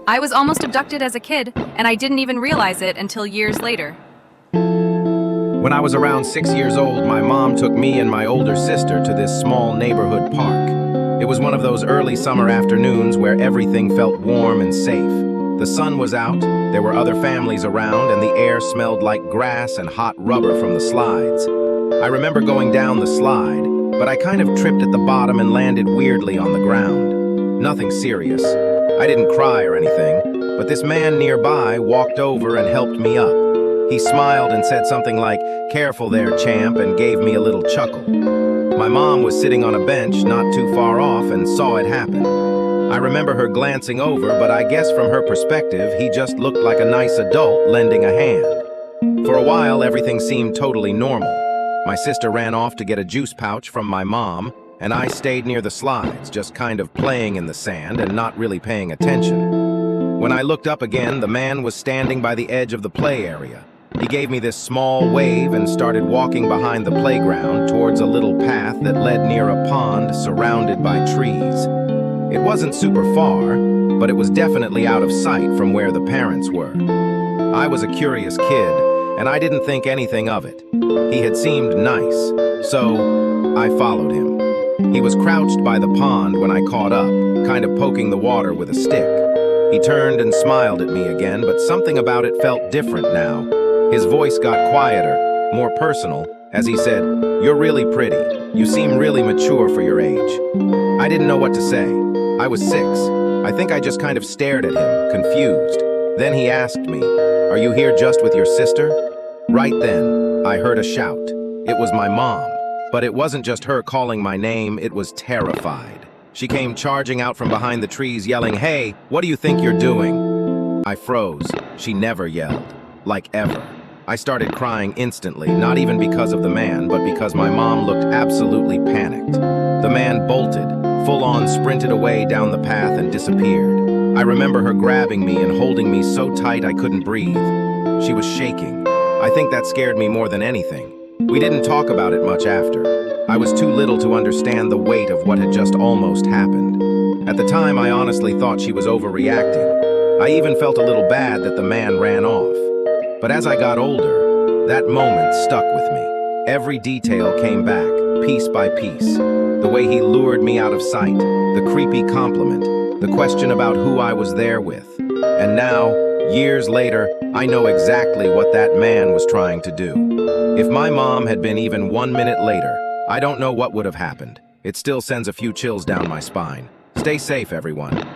I was almost abducted as a kid, and I didn't even realize it until years later. When I was around 6 years old, my mom took me and my older sister to this small neighborhood park. It was one of those early summer afternoons where everything felt warm and safe. The sun was out, there were other families around, and the air smelled like grass and hot rubber from the slides. I remember going down the slide, but I kind of tripped at the bottom and landed weirdly on the ground. Nothing serious. I didn't cry or anything, but this man nearby walked over and helped me up. He smiled and said something like, "Careful there, champ," and gave me a little chuckle. My mom was sitting on a bench not too far off and saw it happen. I remember her glancing over, but I guess from her perspective, he just looked like a nice adult lending a hand. For a while, everything seemed totally normal. My sister ran off to get a juice pouch from my mom, and I stayed near the slides, just kind of playing in the sand and not really paying attention. When I looked up again, the man was standing by the edge of the play area. He gave me this small wave and started walking behind the playground towards a little path that led near a pond surrounded by trees. It wasn't super far, but it was definitely out of sight from where the parents were. I was a curious kid, and I didn't think anything of it. He had seemed nice, so I followed him. He was crouched by the pond when I caught up, kind of poking the water with a stick. He turned and smiled at me again, but something about it felt different now. His voice got quieter, more personal, as he said, "You're really pretty. You seem really mature for your age." I didn't know what to say. I was 6. I think I just kind of stared at him, confused. Then he asked me, "Are you here just with your sister?" Right then, I heard a shout. It was my mom. But it wasn't just her calling my name, it was terrified. She came charging out from behind the trees yelling, "Hey, what do you think you're doing?" I froze. She never yelled. Like ever. I started crying instantly, not even because of the man, but because my mom looked absolutely panicked. The man bolted, full-on sprinted away down the path and disappeared. I remember her grabbing me and holding me so tight I couldn't breathe. She was shaking. I think that scared me more than anything. We didn't talk about it much after. I was too little to understand the weight of what had just almost happened. At the time, I honestly thought she was overreacting. I even felt a little bad that the man ran off. But as I got older, that moment stuck with me. Every detail came back, piece by piece. The way he lured me out of sight, the creepy compliment, the question about who I was there with. And now, years later, I know exactly what that man was trying to do. If my mom had been even 1 minute later, I don't know what would have happened. It still sends a few chills down my spine. Stay safe, everyone.